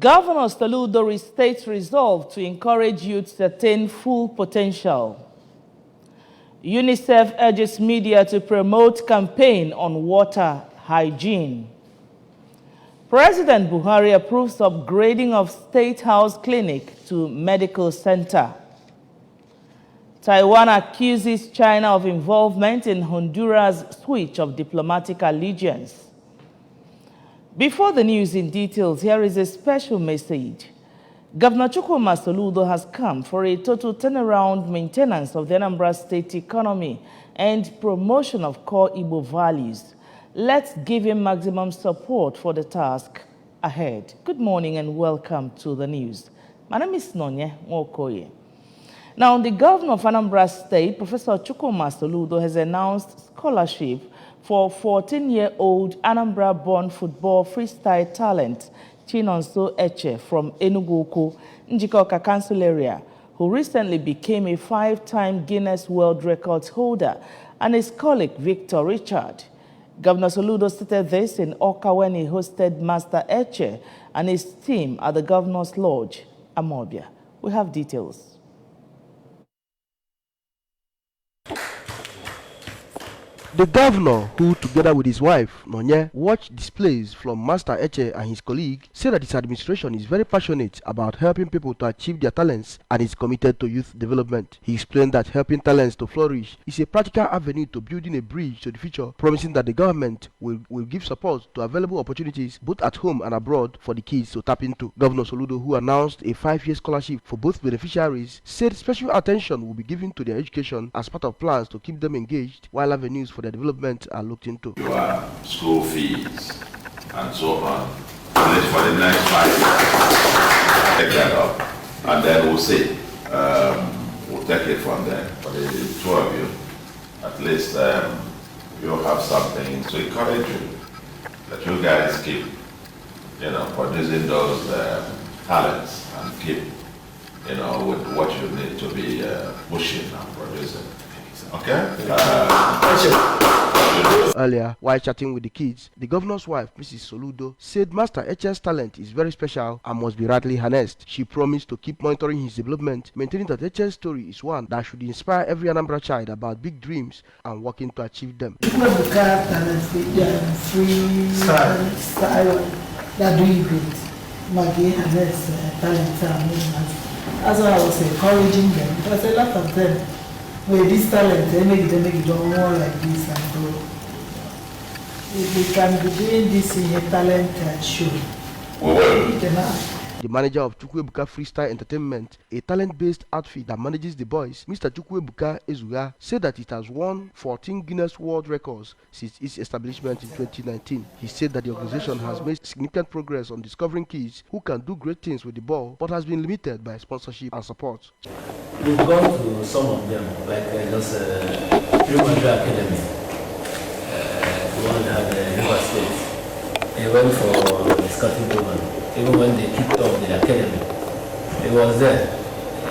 Governor Soludo restates resolve to encourage youth to attain full potential. UNICEF urges media to promote campaign on water hygiene. President Buhari approves upgrading of State House Clinic to medical center. Taiwan accuses China of involvement in Honduras' switch of diplomatic allegiance. Before the news in details, here is a special message. Governor Chukwuma Soludo has come for a total turnaround maintenance of the Anambra State economy and promotion of core Igbo values. Let's give him maximum support for the task ahead. Good morning and welcome to the news. My name is Nonye Nwokoye. Now, the governor of Anambra State, Professor Chukwuma Soludo, has announced scholarship for 14-year-old Anambra-born football freestyle talent Chinonso Eche from Enugu, Njikoka Council area, who recently became a 5-time Guinness World Records holder, and his colleague Victor Richard. Governor Soludo stated this in Oka when he hosted Master Eche and his team at the Governor's Lodge, Amobia. We have details. The governor, who together with his wife, Nonye, watched displays from Master Eche and his colleague, said that his administration is very passionate about helping people to achieve their talents and is committed to youth development. He explained that helping talents to flourish is a practical avenue to building a bridge to the future, promising that the government will give support to available opportunities both at home and abroad for the kids to tap into. Governor Soludo, who announced a 5-year scholarship for both beneficiaries, said special attention will be given to their education as part of plans to keep them engaged, while avenues for their development are looked into. Your school fees and so on. And for the next 5 years, take that up, and then we'll see. We'll take it from there. For the two of you, at least you'll have something to encourage you, that you guys keep, producing those talents and keep, with what you need to be pushing and producing. Okay? Earlier, while chatting with the kids, the governor's wife, Mrs. Soludo, said Master Eche's talent is very special and must be rightly harnessed. She promised to keep monitoring his development, maintaining that Eche's story is one that should inspire every Anambra child about big dreams and working to achieve them. Free style that doing great. Maggie harness talent and that's why I was encouraging them, because a lot of them with this talent, they make it more like this and grow. We can be doing this in a talent show. The manager of Chukwuebuka Freestyle Entertainment, a talent-based outfit that manages the boys, Mr. Chukwuebuka Ezuga, said that it has won 14 Guinness World Records since its establishment in 2019. He said that the organization has made significant progress on discovering kids who can do great things with the ball, but has been limited by sponsorship and support. We've gone to some of them, like just Primary Academy, the one at the River State. They went for the scouting program. Even when they kicked off the academy, he was there.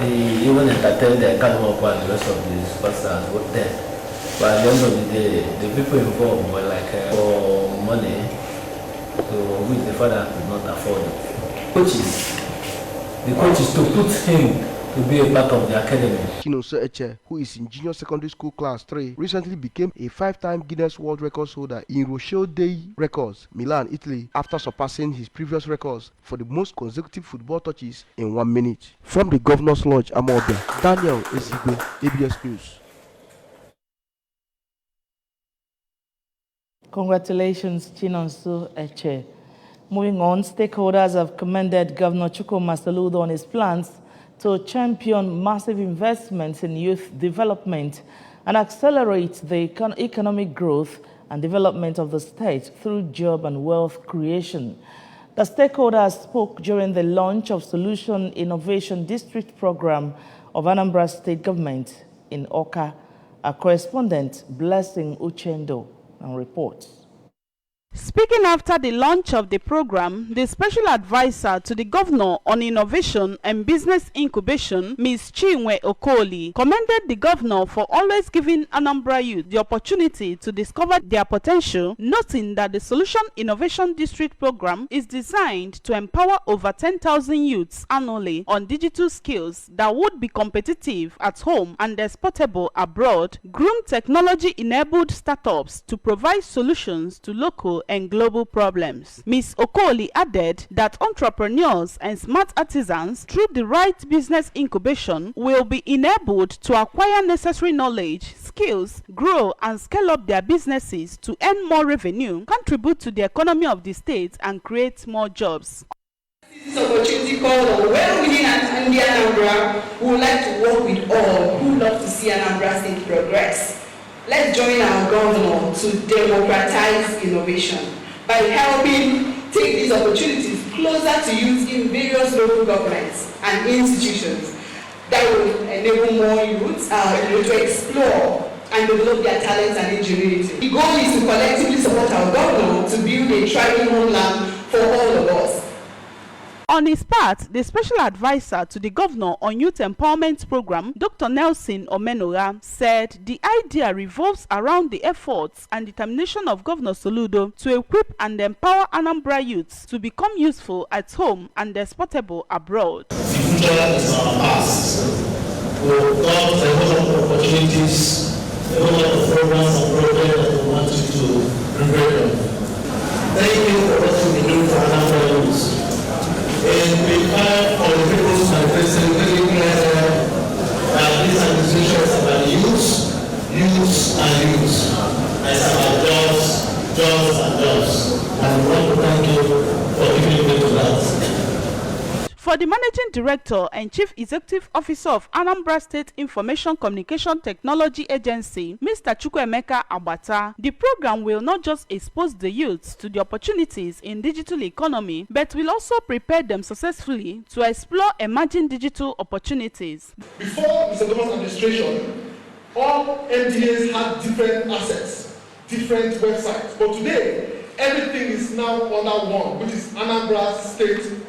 He even entertained the academy and the rest of the superstars were there. But at the end of the day, the people involved were like for money, which the father could not afford. The coaches to put him to be a part of the academy. Chinonso Eche, who is in junior secondary school class 3, recently became a 5-time Guinness World Records holder in Rochelle Day Records, Milan, Italy, after surpassing his previous records for the most consecutive football touches in 1 minute. From the Governor's Lodge, Amobia, Daniel Ezigwe, ABS News. Congratulations, Chinonso Eche. Moving on, stakeholders have commended Governor Chukwuma Soludo on his plans to champion massive investments in youth development and accelerate the economic growth and development of the state through job and wealth creation. The stakeholders spoke during the launch of Solution Innovation District Program of Anambra State Government in Oka. Our correspondent, Blessing Uchendo, reports. Speaking after the launch of the program, the special advisor to the governor on innovation and business incubation, Ms. Chinwe Okoli, commended the governor for always giving Anambra youth the opportunity to discover their potential, noting that the Solution Innovation District program is designed to empower over 10,000 youths annually on digital skills that would be competitive at home and exportable abroad, groom technology-enabled startups to provide solutions to local and global problems. Ms. Okoli added that entrepreneurs and smart artisans, through the right business incubation, will be enabled to acquire necessary knowledge, skills, grow and scale up their businesses to earn more revenue, contribute to the economy of the state and create more jobs. This opportunity called on well-within Anambra. We would like to work with all who love to see Anambra State progress. Let's join our governor to democratize innovation by helping take these opportunities closer to youth in various local governments and institutions that will enable more youths to explore and develop their talents and ingenuity. The goal is to collectively support our governor to build a thriving homeland for all of us. On his part, the special advisor to the governor on youth empowerment program, Dr. Nelson Omenora, said the idea revolves around the efforts and determination of Governor Soludo to equip and empower Anambra youths to become useful at home and exportable abroad. The future is our past. We've got a lot of opportunities, a lot of programs and projects that we want you to prepare on. Thank you for what you've been doing for Anambra youths. And we call for the people's manifesto very clear that this administration is about youth and youth. It's about jobs and jobs. And we want to thank you for giving me to that. For the Managing Director and Chief Executive Officer of Anambra State Information Communication Technology Agency, Mr. Chukwuemeka Agbata, the program will not just expose the youths to the opportunities in digital economy, but will also prepare them successfully to explore emerging digital opportunities. Before Mr. Thomas' administration, all MDAs had different assets, different websites, but today, everything is now under one, which is anambrastate.gov.ng.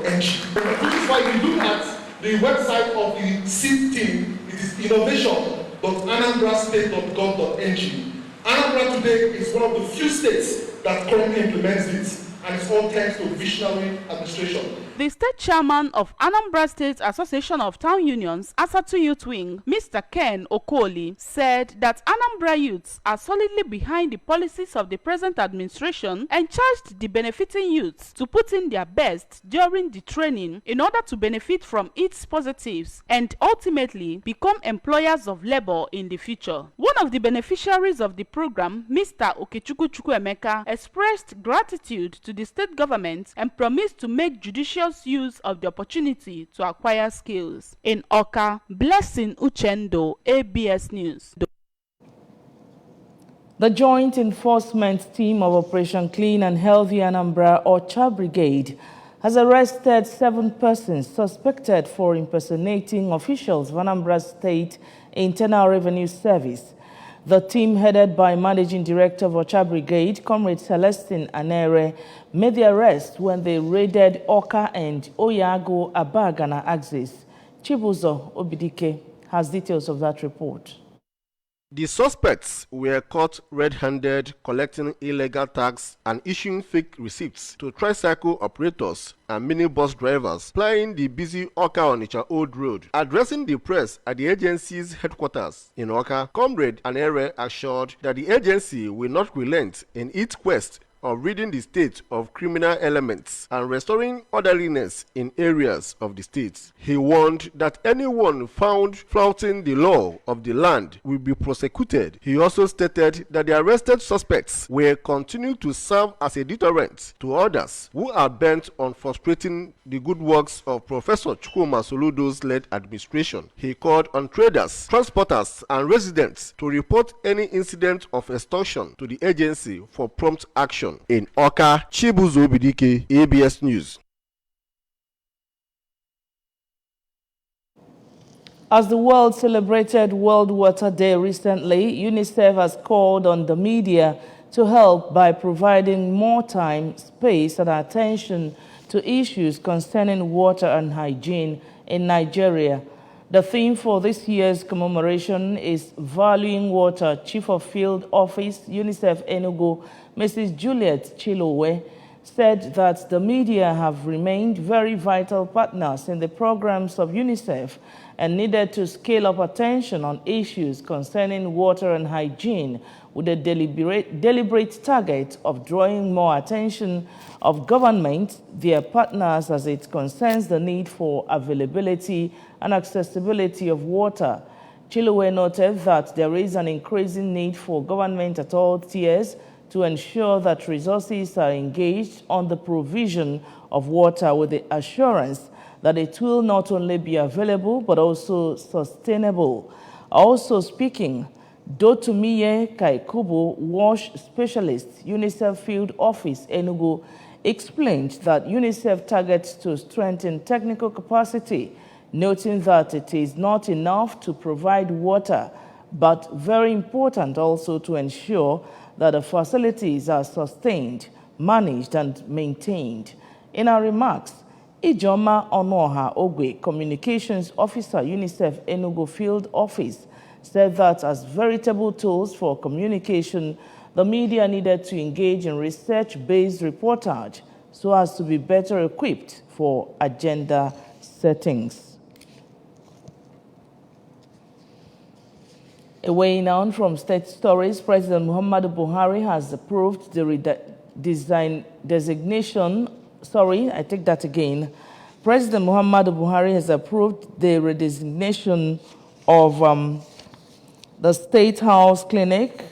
Which is why if you look at the website of the SEED team, it is innovation.anambrastate.gov.ng. Anambra today is one of the few states that currently implements it, and it's all thanks to visionary administration. The state chairman of Anambra State Association of Town Unions, Asatu Youth Wing, Mr. Ken Okoli, said that Anambra youths are solidly behind the policies of the present administration and charged the benefiting youths to put in their best during the training in order to benefit from its positives and ultimately become employers of labor in the future. One of the beneficiaries of the program, Mr. Okechukwu Chukwuemeka, expressed gratitude to the state government and promised to make judicious use of the opportunity to acquire skills. In Oka, Blessing Uchendo, ABS News. The Joint Enforcement Team of Operation Clean and Healthy Anambra Ocha Brigade has arrested 7 persons suspected for impersonating officials of Anambra State Internal Revenue Service. The team, headed by Managing Director of Ocha Brigade, Comrade Celestine Anere, made the arrest when they raided Oka and Oyago Abagana axis. Chibuzo Obidike has details of that report. The suspects were caught red-handed collecting illegal tax and issuing fake receipts to tricycle operators and minibus drivers plying the busy Oka-Onitsha Old Road. Addressing the press at the agency's headquarters in Oka, Comrade Anere assured that the agency will not relent in its quest of ridding the state of criminal elements and restoring orderliness in areas of the state. He warned that anyone found flouting the law of the land will be prosecuted. He also stated that the arrested suspects will continue to serve as a deterrent to others who are bent on frustrating the good works of Professor Chukwuma Soludo's led administration. He called on traders, transporters, and residents to report any incident of extortion to the agency for prompt action. In Oka, Chibuzo Obidike, ABS News. As the world celebrated World Water Day recently, UNICEF has called on the media to help by providing more time, space, and attention to issues concerning water and hygiene in Nigeria. The theme for this year's commemoration is Valuing Water. Chief of Field Office, UNICEF Enugu, Mrs. Juliet Chilowe, said that the media have remained very vital partners in the programs of UNICEF and needed to scale up attention on issues concerning water and hygiene with a deliberate target of drawing more attention of government, their partners, as it concerns the need for availability and accessibility of water. Chilowe noted that there is an increasing need for government at all tiers to ensure that resources are engaged on the provision of water with the assurance that it will not only be available but also sustainable. Also speaking, Dotumiye Kaikubu, wash specialist, UNICEF Field Office, Enugu, explained that UNICEF targets to strengthen technical capacity, noting that it is not enough to provide water, but very important also to ensure that the facilities are sustained, managed, and maintained. In her remarks, Ijoma Onoha Ogwe, Communications Officer, UNICEF Enugu Field Office, said that as veritable tools for communication, the media needed to engage in research-based reportage so as to be better equipped for agenda settings. Away now from state stories, President Muhammadu Buhari has approved the designation. Sorry, I take that again. President Muhammadu Buhari has approved the redesignation of the State House Clinic.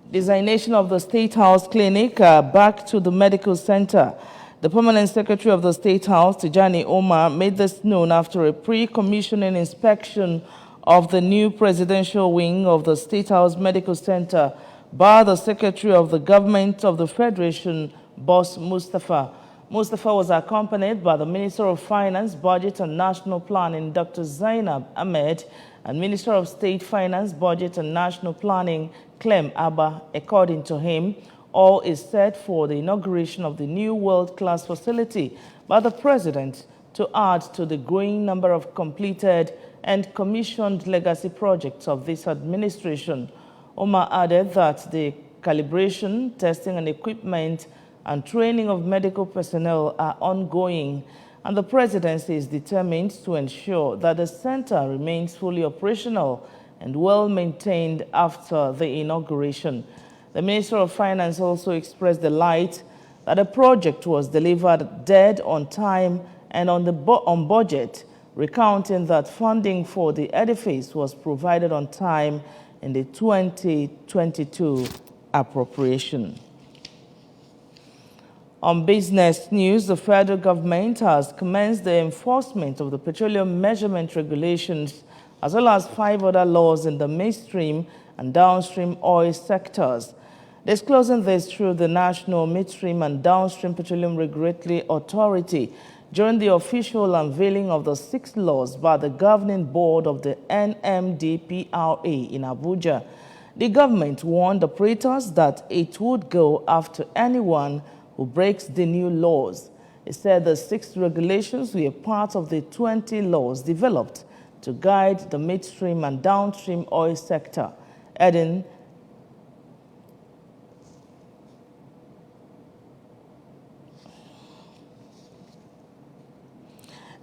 Designation of the State House Clinic back to the medical center. The Permanent Secretary of the State House, Tijani Omar, made this known after a pre-commissioning inspection of the new presidential wing of the State House Medical Center by the Secretary of the Government of the Federation, Boss Mustafa. Mustafa was accompanied by the Minister of Finance, Budget and National Planning, Dr. Zainab Ahmed, and Minister of State Finance, Budget and National Planning, Clem Abba. According to him, all is set for the inauguration of the new world-class facility by the President to add to the growing number of completed and commissioned legacy projects of this administration. Omar added that the calibration, testing and equipment and training of medical personnel are ongoing, and the presidency is determined to ensure that the center remains fully operational and well maintained after the inauguration. The Minister of Finance also expressed delight that the project was delivered dead on time and on budget, recounting that funding for the edifice was provided on time in the 2022 appropriation. On business news, the federal government has commenced the enforcement of the petroleum measurement regulations as well as 5 other laws in the midstream and downstream oil sectors. Disclosing this through the National Midstream and Downstream Petroleum Regulatory Authority during the official unveiling of the 6 laws by the governing board of the NMDPRA in Abuja, the government warned operators that it would go after anyone who breaks the new laws. It said the 6 regulations were part of the 20 laws developed to guide the midstream and downstream oil sector, adding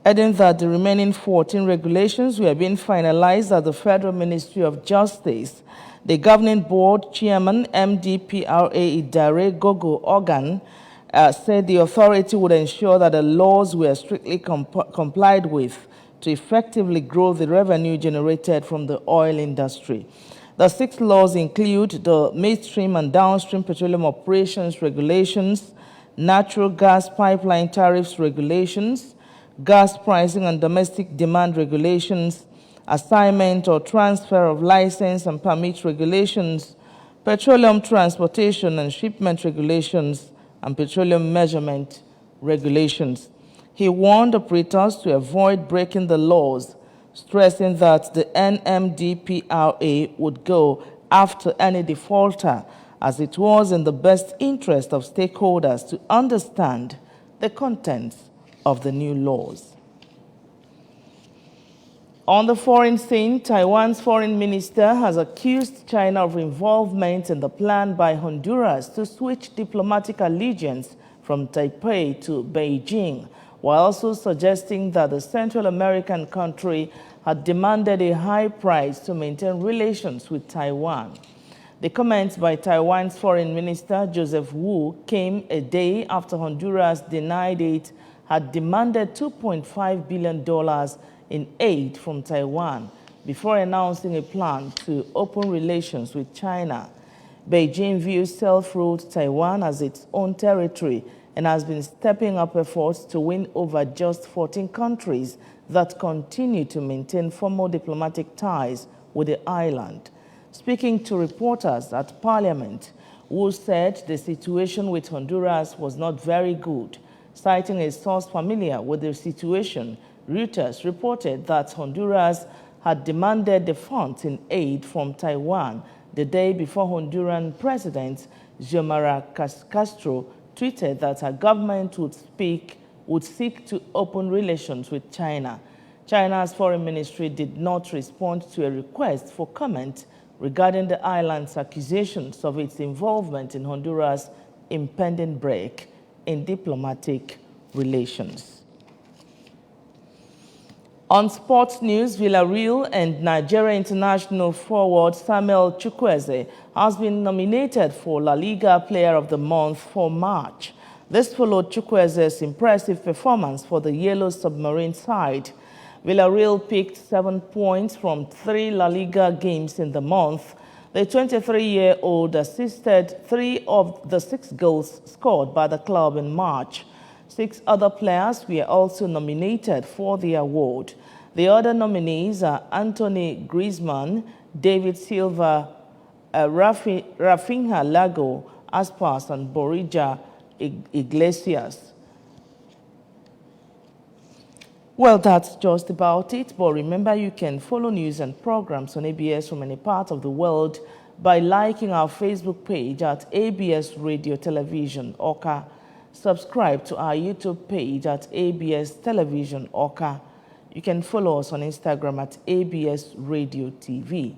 that the remaining 14 regulations were being finalized at the Federal Ministry of Justice. The governing board chairman, MDPRA Idare Gogo Organ, said the authority would ensure that the laws were strictly complied with to effectively grow the revenue generated from the oil industry. The 6 laws include the Midstream and Downstream Petroleum Operations Regulations, Natural Gas Pipeline Tariffs Regulations, Gas Pricing and Domestic Demand Regulations, Assignment or Transfer of License and Permit Regulations, Petroleum Transportation and Shipment Regulations, and Petroleum Measurement Regulations. He warned operators to avoid breaking the laws, stressing that the NMDPRA would go after any defaulter, as it was in the best interest of stakeholders to understand the contents of the new laws. On the foreign scene, Taiwan's foreign minister has accused China of involvement in the plan by Honduras to switch diplomatic allegiance from Taipei to Beijing, while also suggesting that the Central American country had demanded a high price to maintain relations with Taiwan. The comments by Taiwan's foreign minister, Joseph Wu, came a day after Honduras denied it had demanded $2.5 billion in aid from Taiwan before announcing a plan to open relations with China. Beijing views self-ruled Taiwan as its own territory and has been stepping up efforts to win over just 14 countries that continue to maintain formal diplomatic ties with the island. Speaking to reporters at Parliament, Wu said the situation with Honduras was not very good. Citing a source familiar with the situation, Reuters reported that Honduras had demanded the funds in aid from Taiwan the day before Honduran President Xiomara Castro tweeted that her government would seek to open relations with China. China's foreign ministry did not respond to a request for comment regarding the island's accusations of its involvement in Honduras' impending break in diplomatic relations. On sports news, Villarreal and Nigeria international forward Samuel Chukwueze has been nominated for La Liga Player of the Month for March. This followed Chukwueze's impressive performance for the Yellow Submarine side. Villarreal picked 7 points from 3 La Liga games in the month. The 23-year-old assisted 3 of the 6 goals scored by the club in March. 6 other players were also nominated for the award. The other nominees are Anthony Griezmann, David Silva, Rafinha Lago, Aspas, and Borja Iglesias. Well, that's just about it. But remember, you can follow news and programs on ABS from any part of the world by liking our Facebook page at ABS Radio Television Oka. Subscribe to our YouTube page at ABS Television Oka. You can follow us on Instagram at ABS Radio TV. You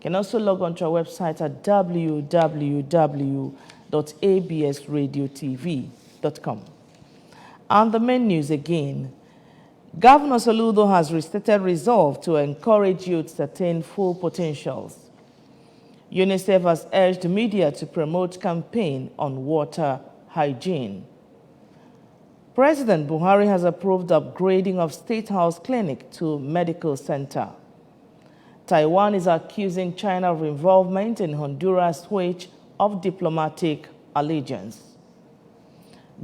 can also log on to our website at www.absradiotv.com. And the main news again. Governor Soludo has restated resolve to encourage youth to attain full potentials. UNICEF has urged media to promote campaign on water hygiene. President Buhari has approved upgrading of State House Clinic to medical center. Taiwan is accusing China of involvement in Honduras' switch of diplomatic allegiance.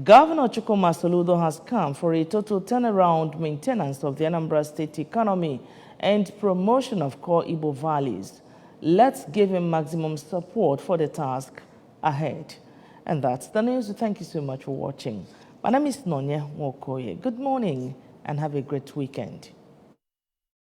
Governor Chukwuma Soludo has come for a total turnaround maintenance of the Anambra State economy and promotion of core Igbo values. Let's give him maximum support for the task ahead. And that's the news. Thank you so much for watching. My name is Nonya Wokoye. Good morning and have a great weekend.